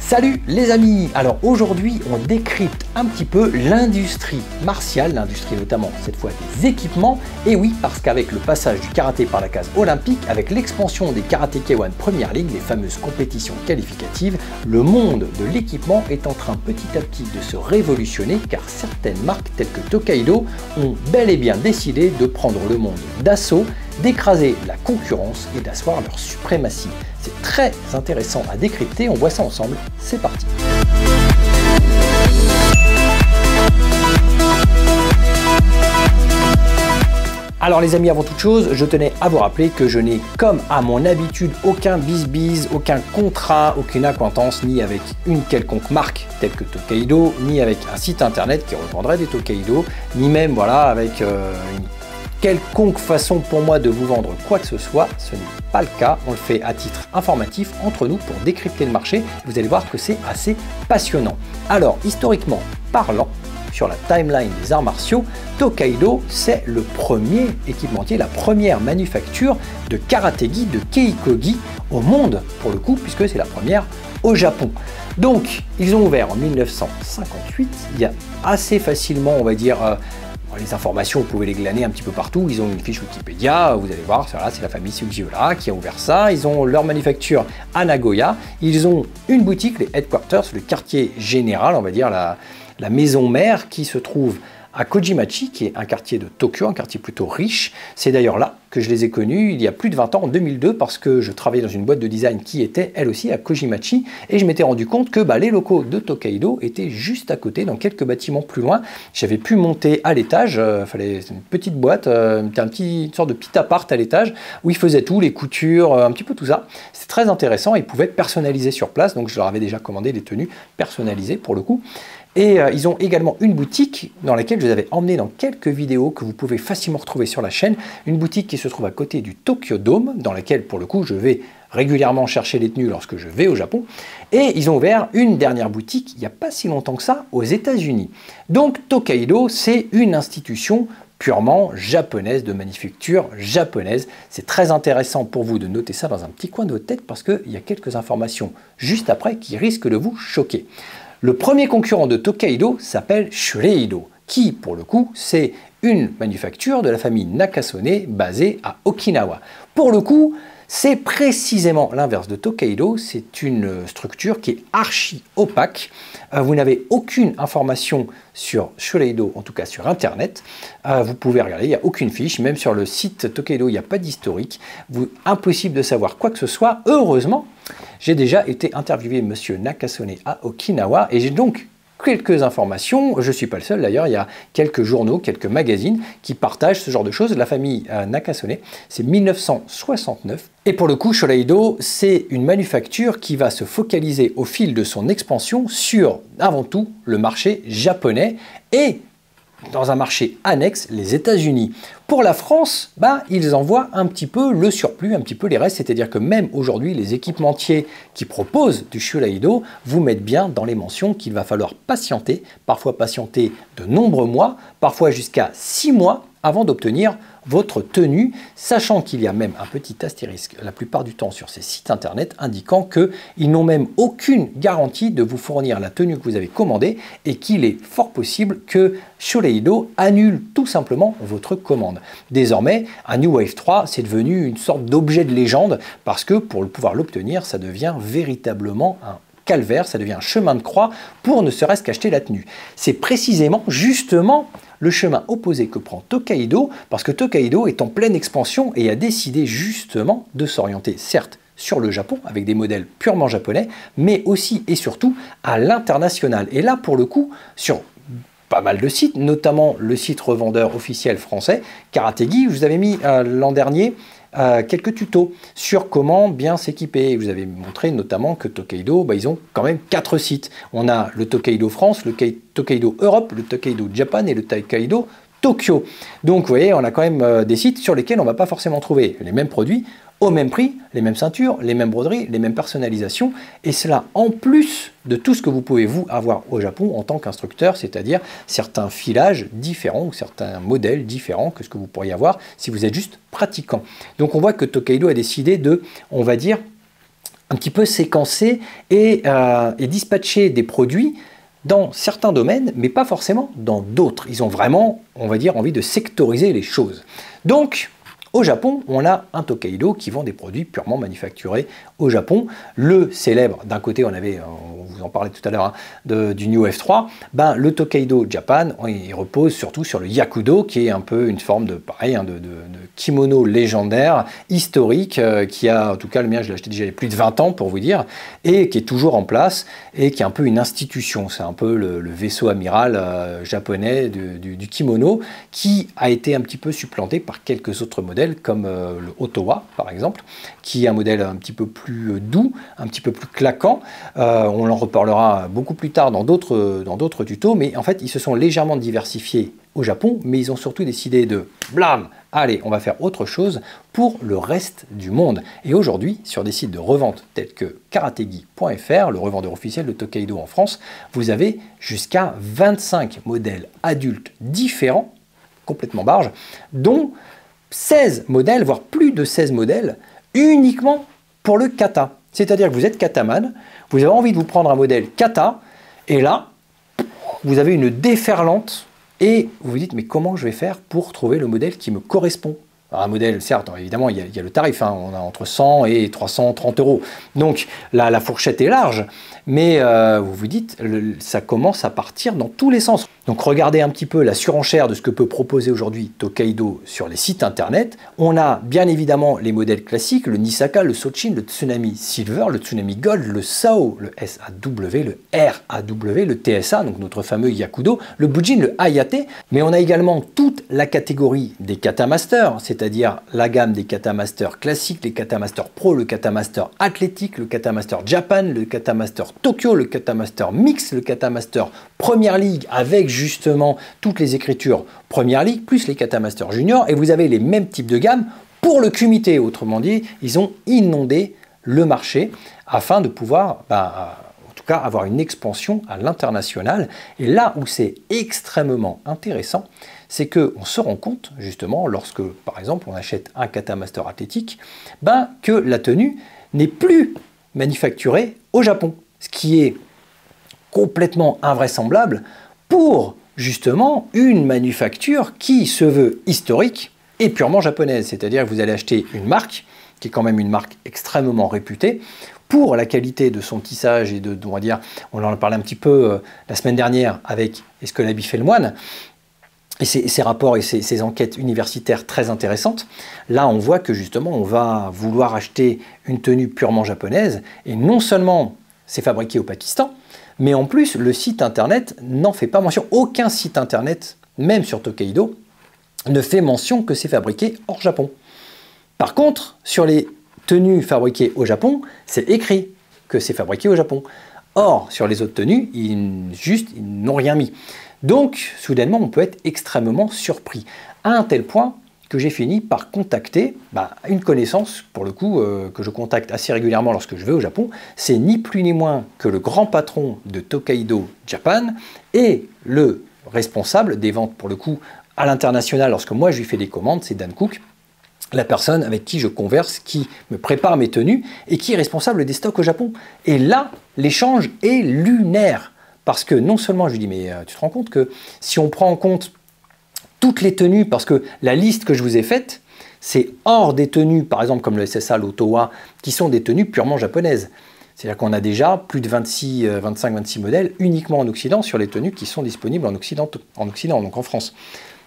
Salut les amis! Alors aujourd'hui on décrypte un petit peu l'industrie martiale, l'industrie notamment cette fois des équipements, et oui parce qu'avec le passage du karaté par la case olympique, avec l'expansion des Karate K1 Premier League, les fameuses compétitions qualificatives, le monde de l'équipement est en train petit à petit de se révolutionner car certaines marques telles que Tokaido ont bel et bien décidé de prendre le monde d'assaut, d'écraser la concurrence et d'asseoir leur suprématie. C'est très intéressant à décrypter, on voit ça ensemble, c'est parti. Alors les amis, avant toute chose, je tenais à vous rappeler que je n'ai, comme à mon habitude, aucun bis-bis, aucun contrat, aucune acquaintance, ni avec une quelconque marque telle que Tokaido, ni avec un site internet qui revendrait des Tokaido, ni même voilà avec une quelconque façon pour moi de vous vendre quoi que ce soit. Ce n'est pas le cas, on le fait à titre informatif entre nous pour décrypter le marché. Vous allez voir que c'est assez passionnant. Alors historiquement parlant, sur la timeline des arts martiaux, Tokaido c'est le premier équipementier, la première manufacture de karaté-gi, de keikogi au monde pour le coup, puisque c'est la première au Japon. Donc ils ont ouvert en 1958, il y a assez facilement on va dire les informations, vous pouvez les glaner un petit peu partout. Ils ont une fiche Wikipédia, vous allez voir, c'est la famille Sugiura qui a ouvert ça. Ils ont leur manufacture à Nagoya. Ils ont une boutique, les headquarters, le quartier général, on va dire la maison mère qui se trouve à Kojimachi, qui est un quartier de Tokyo, un quartier plutôt riche. C'est d'ailleurs là que je les ai connus il y a plus de 20 ans, en 2002, parce que je travaillais dans une boîte de design qui était elle aussi à Kojimachi, et je m'étais rendu compte que les locaux de Tokaido étaient juste à côté, dans quelques bâtiments plus loin. J'avais pu monter à l'étage, fallait une petite boîte, une sorte de petit appart à l'étage, où ils faisaient tout, les coutures, un petit peu tout ça. C'est très intéressant, ils pouvaient personnaliser sur place, donc je leur avais déjà commandé des tenues personnalisées pour le coup. Et ils ont également une boutique dans laquelle je vous avais emmené dans quelques vidéos que vous pouvez facilement retrouver sur la chaîne. Une boutique qui se trouve à côté du Tokyo Dome, dans laquelle pour le coup je vais régulièrement chercher les tenues lorsque je vais au Japon. Et ils ont ouvert une dernière boutique il n'y a pas si longtemps que ça aux États-Unis. Donc Tokaido c'est une institution purement japonaise, de manufacture japonaise. C'est très intéressant pour vous de noter ça dans un petit coin de votre tête parce qu'il y a quelques informations juste après qui risquent de vous choquer. Le premier concurrent de Tokaido s'appelle Shureido, qui, pour le coup, c'est une manufacture de la famille Nakasone basée à Okinawa. Pour le coup, c'est précisément l'inverse de Tokaido, c'est une structure qui est archi opaque. Vous n'avez aucune information sur Shureido, en tout cas sur Internet. Vous pouvez regarder, il n'y a aucune fiche, même sur le site Tokaido, il n'y a pas d'historique. Impossible de savoir quoi que ce soit. Heureusement, j'ai déjà été interviewé Monsieur Nakasone à Okinawa et j'ai donc quelques informations. Je ne suis pas le seul d'ailleurs, il y a quelques journaux, quelques magazines qui partagent ce genre de choses. La famille Nakasone, c'est 1969. Et pour le coup, Shureido, c'est une manufacture qui va se focaliser au fil de son expansion sur, avant tout, le marché japonais et dans un marché annexe, les États-Unis. Pour la France, ils envoient un petit peu le surplus, un petit peu les restes, c'est-à-dire que même aujourd'hui, les équipementiers qui proposent du Shureido vous mettent bien dans les mentions qu'il va falloir patienter, parfois patienter de nombreux mois, parfois jusqu'à 6 mois avant d'obtenir votre tenue, sachant qu'il y a même un petit astérisque la plupart du temps sur ces sites internet indiquant qu'ils n'ont même aucune garantie de vous fournir la tenue que vous avez commandée et qu'il est fort possible que Shureido annule tout simplement votre commande. Désormais, un New Wave 3, c'est devenu une sorte d'objet de légende parce que pour pouvoir l'obtenir, ça devient véritablement un calvaire, ça devient un chemin de croix pour ne serait-ce qu'acheter la tenue. C'est précisément, justement, le chemin opposé que prend Tokaido, parce que Tokaido est en pleine expansion et a décidé justement de s'orienter, certes, sur le Japon, avec des modèles purement japonais, mais aussi et surtout à l'international. Et là, pour le coup, sur pas mal de sites, notamment le site revendeur officiel français, Karate-gi, je vous avais mis l'an dernier quelques tutos sur comment bien s'équiper. Vous avez montré notamment que Tokaido, ils ont quand même 4 sites. On a le Tokaido France, le Tokaido Europe, le Tokaido Japan et le Tokaido Tokyo. Donc vous voyez, on a quand même des sites sur lesquels on ne va pas forcément trouver les mêmes produits au même prix, les mêmes ceintures, les mêmes broderies, les mêmes personnalisations, et cela en plus de tout ce que vous pouvez vous avoir au Japon en tant qu'instructeur, c'est-à-dire certains filages différents ou certains modèles différents que ce que vous pourriez avoir si vous êtes juste pratiquant. Donc on voit que Tokaido a décidé de, on va dire, un petit peu séquencer et dispatcher des produits dans certains domaines, mais pas forcément dans d'autres. Ils ont vraiment, on va dire, envie de sectoriser les choses. Donc, au Japon, on a un Tokaido qui vend des produits purement manufacturés au Japon. Le célèbre, d'un côté, on vous en parlait tout à l'heure, hein, du New F3, ben, le Tokaido Japan, il repose surtout sur le Yakudo, qui est un peu une forme de, pareil, hein, de kimono légendaire, historique, qui a, en tout cas le mien, je l'ai acheté déjà il y a plus de 20 ans pour vous dire, et qui est toujours en place, et qui est un peu une institution. C'est un peu le vaisseau amiral japonais du kimono, qui a été un petit peu supplanté par quelques autres modèles, comme le Otowa par exemple, qui est un modèle un petit peu plus doux, un petit peu plus claquant. On en reparlera beaucoup plus tard dans d'autres tutos, mais en fait ils se sont légèrement diversifiés au Japon, mais ils ont surtout décidé de blam, allez, on va faire autre chose pour le reste du monde. Et aujourd'hui, sur des sites de revente tels que karategi.fr, le revendeur officiel de Tokaido en France, vous avez jusqu'à 25 modèles adultes différents, complètement barges, dont 16 modèles, voire plus de 16 modèles, uniquement pour le kata. C'est-à-dire que vous êtes kataman, vous avez envie de vous prendre un modèle kata, et là, vous avez une déferlante, et vous vous dites, mais comment je vais faire pour trouver le modèle qui me correspond? Alors un modèle, certes, évidemment, il y a le tarif, hein, on a entre 100 et 330 €. Donc la fourchette est large, mais vous vous dites, ça commence à partir dans tous les sens. Donc regardez un petit peu la surenchère de ce que peut proposer aujourd'hui Tokaido sur les sites internet. On a bien évidemment les modèles classiques, le Nisaka, le Sochin, le Tsunami Silver, le Tsunami Gold, le SAO, le SAW, le RAW, le TSA, donc notre fameux Yakudo, le Bujin, le Hayate, mais on a également toute la catégorie des Katamaster, c'est-à-dire la gamme des Katamaster classiques, les Katamaster Pro, le Katamaster Athlétique, le Katamaster Japan, le Katamaster Tokyo, le Katamaster Mix, le Katamaster Première Ligue avec justement toutes les écritures Première Ligue, plus les Katamaster Junior, et vous avez les mêmes types de gamme pour le Kumite. Autrement dit, ils ont inondé le marché afin de pouvoir, en tout cas, avoir une expansion à l'international. Et là où c'est extrêmement intéressant, c'est qu'on se rend compte, justement, lorsque, par exemple, on achète un Katamaster athlétique, que la tenue n'est plus manufacturée au Japon, ce qui est complètement invraisemblable pour justement une manufacture qui se veut historique et purement japonaise. C'est-à-dire que vous allez acheter une marque, qui est quand même une marque extrêmement réputée, pour la qualité de son tissage et on va dire, on en a parlé un petit peu la semaine dernière avec Est-ce que l'habit fait le moine, et ces rapports et ces enquêtes universitaires très intéressantes. Là, on voit que justement, on va vouloir acheter une tenue purement japonaise, et non seulement c'est fabriqué au Pakistan, mais en plus, le site internet n'en fait pas mention. Aucun site internet, même sur Tokaido, ne fait mention que c'est fabriqué hors Japon. Par contre, sur les tenues fabriquées au Japon, c'est écrit que c'est fabriqué au Japon. Or, sur les autres tenues, ils n'ont rien mis. Donc, soudainement, on peut être extrêmement surpris. À un tel point que j'ai fini par contacter une connaissance, pour le coup, que je contacte assez régulièrement lorsque je vais au Japon. C'est ni plus ni moins que le grand patron de Tokaido Japan et le responsable des ventes, pour le coup, à l'international, lorsque moi je lui fais des commandes, c'est Dan Cook, la personne avec qui je converse, qui me prépare mes tenues et qui est responsable des stocks au Japon. Et là, l'échange est lunaire. Parce que non seulement je lui dis, mais tu te rends compte que si on prend en compte toutes les tenues, parce que la liste que je vous ai faite, c'est hors des tenues, par exemple comme le SSA, l'Otowa, qui sont des tenues purement japonaises. C'est-à-dire qu'on a déjà plus de 25-26 modèles uniquement en Occident sur les tenues qui sont disponibles en Occident, donc en France.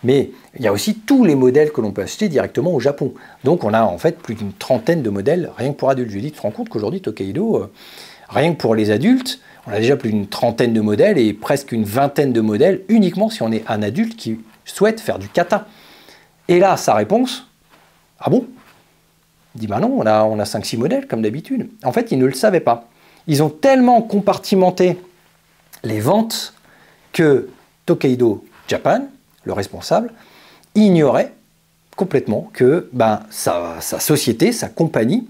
Mais il y a aussi tous les modèles que l'on peut acheter directement au Japon. Donc on a en fait plus d'une trentaine de modèles rien que pour adultes. Je lui dis, tu te rends compte qu'aujourd'hui Tokaido, rien que pour les adultes, on a déjà plus d'une trentaine de modèles et presque une vingtaine de modèles uniquement si on est un adulte qui souhaite faire du kata. Et là, sa réponse, ah bon? Il dit, bah non, on a 5-6 modèles comme d'habitude. En fait, ils ne le savaient pas. Ils ont tellement compartimenté les ventes que Tokaido Japan, le responsable, ignorait complètement que sa société, sa compagnie,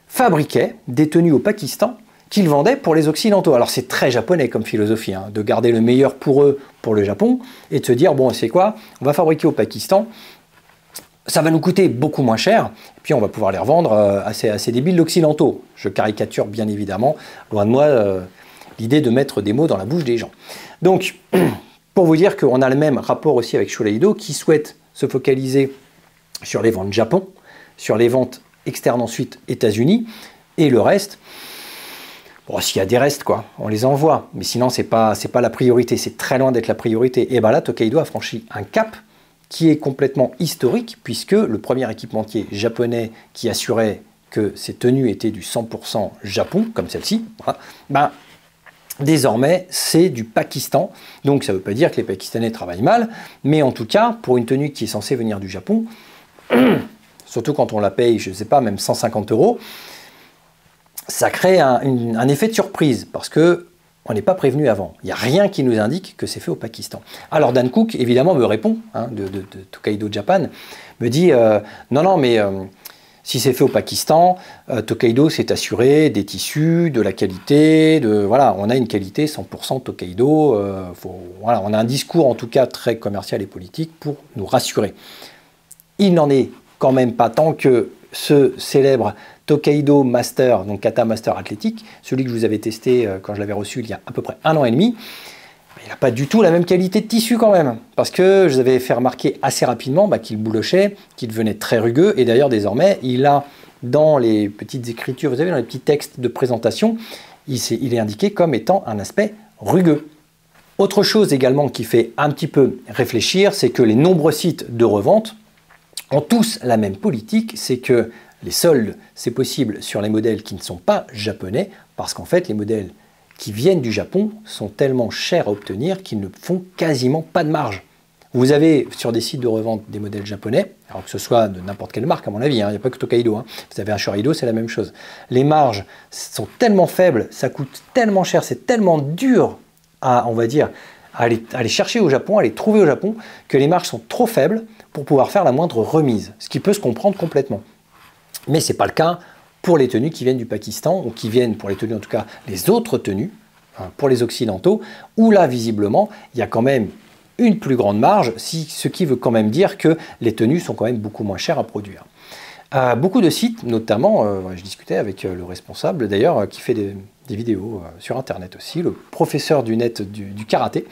fabriquait des tenues au Pakistan qu'ils vendaient pour les Occidentaux. Alors c'est très japonais comme philosophie, hein, de garder le meilleur pour eux, pour le Japon, et de se dire, bon, c'est quoi? On va fabriquer au Pakistan ça va nous coûter beaucoup moins cher, et puis on va pouvoir les revendre à ces débiles occidentaux. Je caricature bien évidemment, loin de moi l'idée de mettre des mots dans la bouche des gens. Donc, pour vous dire qu'on a le même rapport aussi avec Shureido, qui souhaite se focaliser sur les ventes Japon, sur les ventes externes ensuite États-Unis, et le reste, bon, s'il y a des restes, quoi, on les envoie, mais sinon c'est pas la priorité, c'est très loin d'être la priorité. Et bien là, Tokaido a franchi un cap qui est complètement historique, puisque le premier équipementier japonais qui assurait que ces tenues étaient du 100% Japon, comme celle-ci, voilà, ben, désormais c'est du Pakistan. Donc ça ne veut pas dire que les Pakistanais travaillent mal, mais en tout cas, pour une tenue qui est censée venir du Japon, surtout quand on la paye, je ne sais pas, même 150 €, ça crée un effet de surprise, parce que on n'est pas prévenu avant. Il n'y a rien qui nous indique que c'est fait au Pakistan. Alors Dan Cook, évidemment, me répond, hein, de Tokaido Japan, me dit non, mais si c'est fait au Pakistan, Tokaido s'est assuré des tissus, de la qualité, voilà, on a une qualité 100% Tokaido. Voilà, on a un discours en tout cas très commercial et politique pour nous rassurer. Il n'en est quand même pas tant que ce célèbre Tokaido Master, donc Kata Master Athlétique, celui que je vous avais testé quand je l'avais reçu il y a à peu près 1 an et demi, il n'a pas du tout la même qualité de tissu quand même, parce que je vous avais fait remarquer assez rapidement qu'il boulochait, qu'il devenait très rugueux, et d'ailleurs désormais, il a dans les petites écritures, vous savez, dans les petits textes de présentation, il est indiqué comme étant un aspect rugueux. Autre chose également qui fait un petit peu réfléchir, c'est que les nombreux sites de revente ont tous la même politique, c'est que les soldes, c'est possible sur les modèles qui ne sont pas japonais, parce qu'en fait, les modèles qui viennent du Japon sont tellement chers à obtenir qu'ils ne font quasiment pas de marge. Vous avez sur des sites de revente des modèles japonais, alors que ce soit de n'importe quelle marque à mon avis, il n'y a pas que Tokaido, vous avez un Shureido, c'est la même chose. Les marges sont tellement faibles, ça coûte tellement cher, c'est tellement dur à, on va dire, à aller chercher au Japon, à les trouver au Japon, que les marges sont trop faibles pour pouvoir faire la moindre remise, ce qui peut se comprendre complètement. Mais ce n'est pas le cas pour les tenues qui viennent du Pakistan, ou qui viennent, pour les tenues en tout cas, les autres tenues, pour les occidentaux, où là, visiblement, il y a quand même une plus grande marge, ce qui veut quand même dire que les tenues sont quand même beaucoup moins chères à produire. Beaucoup de sites, notamment, je discutais avec le responsable d'ailleurs, qui fait des vidéos sur Internet aussi, le professeur du net du karaté,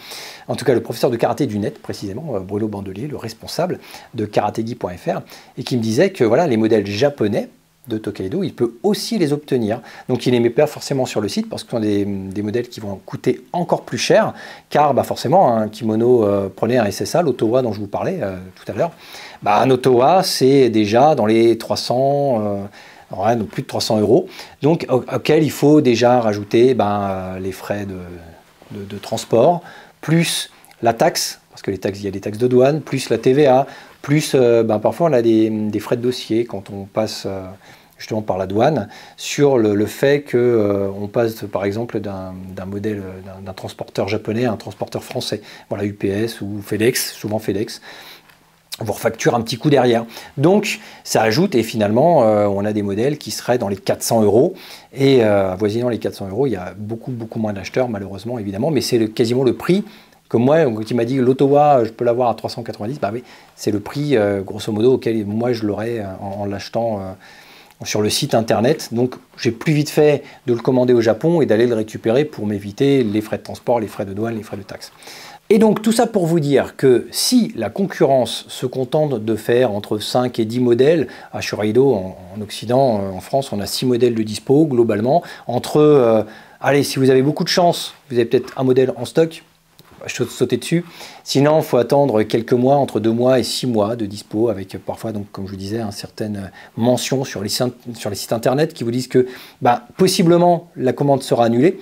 en tout cas le professeur de karaté du net précisément, Bruno Bandelier, le responsable de karatégi.fr, et qui me disait que voilà, les modèles japonais de Tokaido, il peut aussi les obtenir. Donc il ne les met pas forcément sur le site parce que ce sont des modèles qui vont coûter encore plus cher, car forcément un kimono, prenez un SSA, l'Otowa dont je vous parlais tout à l'heure, un Otowa c'est déjà dans les 300, donc plus de 300 €, donc auquel il faut déjà rajouter les frais de transport, plus la taxe, parce que il y a des taxes de douane, plus la TVA, plus parfois on a des frais de dossier quand on passe justement par la douane, sur le fait qu'on passe par exemple d'un modèle, d'un transporteur japonais à un transporteur français. Voilà, UPS ou FedEx, souvent FedEx, vous refacture un petit coup derrière. Donc ça ajoute, et finalement on a des modèles qui seraient dans les 400 €, et avoisinant les 400 €, il y a beaucoup moins d'acheteurs malheureusement évidemment, mais c'est quasiment le prix. Comme moi, qui m'a dit l'Otowa, je peux l'avoir à 390, oui, c'est le prix grosso modo auquel moi je l'aurais en l'achetant sur le site internet. Donc j'ai plus vite fait de le commander au Japon et d'aller le récupérer pour m'éviter les frais de transport, les frais de douane, les frais de taxes. Et donc tout ça pour vous dire que si la concurrence se contente de faire entre 5 et 10 modèles, à Shureido en Occident, en France on a 6 modèles de dispo globalement, entre, allez, si vous avez beaucoup de chance, vous avez peut-être un modèle en stock, sauter dessus. Sinon, il faut attendre quelques mois, entre 2 mois et 6 mois de dispo, avec parfois, donc, comme je vous disais, certaines mentions sur les sites internet qui vous disent que possiblement la commande sera annulée.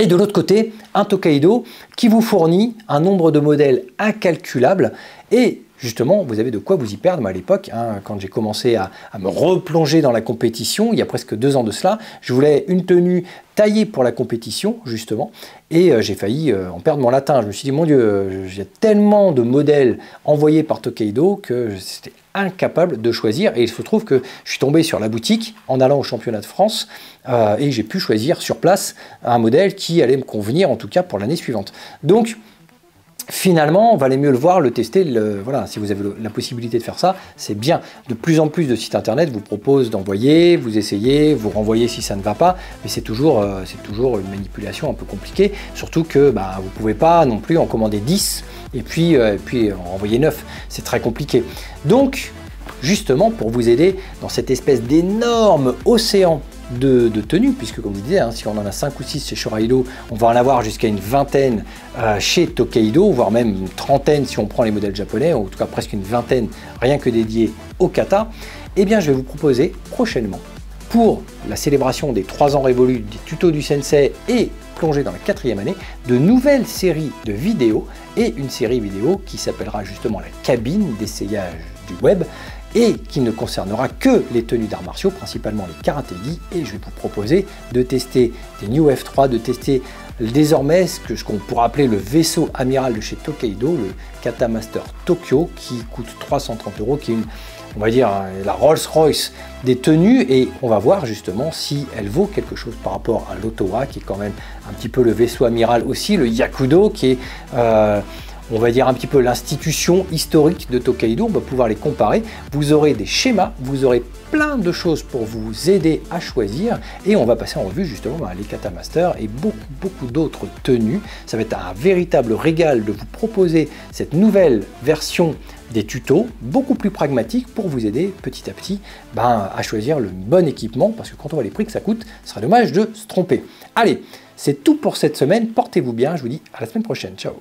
Et de l'autre côté, un Tokaido qui vous fournit un nombre de modèles incalculable, et justement, vous avez de quoi vous y perdre. Moi, à l'époque, quand j'ai commencé à me replonger dans la compétition, il y a presque 2 ans de cela, je voulais une tenue taillée pour la compétition, justement, et j'ai failli en perdre mon latin. Je me suis dit, mon Dieu, il y a tellement de modèles envoyés par Tokaido que c'était incapable de choisir, et il se trouve que je suis tombé sur la boutique en allant au championnat de France, et j'ai pu choisir sur place un modèle qui allait me convenir, en tout cas pour l'année suivante. Donc, finalement, valait mieux le voir, le tester. Voilà, si vous avez la possibilité de faire ça, c'est bien. De plus en plus de sites internet vous proposent d'envoyer, vous essayez, vous renvoyez si ça ne va pas, mais c'est toujours une manipulation un peu compliquée, surtout que vous ne pouvez pas non plus en commander 10 et puis en envoyer 9. C'est très compliqué. Donc, justement, pour vous aider dans cette espèce d'énorme océan de tenues, puisque comme je disais, si on en a 5 ou 6 chez Shuraido, on va en avoir jusqu'à une vingtaine chez Tokaido, voire même une trentaine si on prend les modèles japonais, ou en tout cas presque une vingtaine rien que dédiés au kata. Eh bien, je vais vous proposer prochainement, pour la célébration des 3 ans révolus des tutos du sensei et plonger dans la 4e année, de nouvelles séries de vidéos et une série vidéo qui s'appellera justement la cabine d'essayage du web, et qui ne concernera que les tenues d'arts martiaux, principalement les karatégi, et je vais vous proposer de tester des New F3, de tester désormais ce qu'on pourra appeler le vaisseau amiral de chez Tokaido, le Kata Master Tokyo, qui coûte 330 €, qui est on va dire la Rolls-Royce des tenues, et on va voir justement si elle vaut quelque chose par rapport à l'Otowa, qui est quand même un petit peu le vaisseau amiral aussi, le Yakudo, qui est on va dire un petit peu l'institution historique de Tokaido. On va pouvoir les comparer. Vous aurez des schémas, vous aurez plein de choses pour vous aider à choisir, et on va passer en revue justement les Kata Master et beaucoup d'autres tenues. Ça va être un véritable régal de vous proposer cette nouvelle version des tutos, beaucoup plus pragmatique, pour vous aider petit à petit à choisir le bon équipement, parce que quand on voit les prix que ça coûte, ce serait dommage de se tromper. Allez, c'est tout pour cette semaine. Portez-vous bien. Je vous dis à la semaine prochaine. Ciao.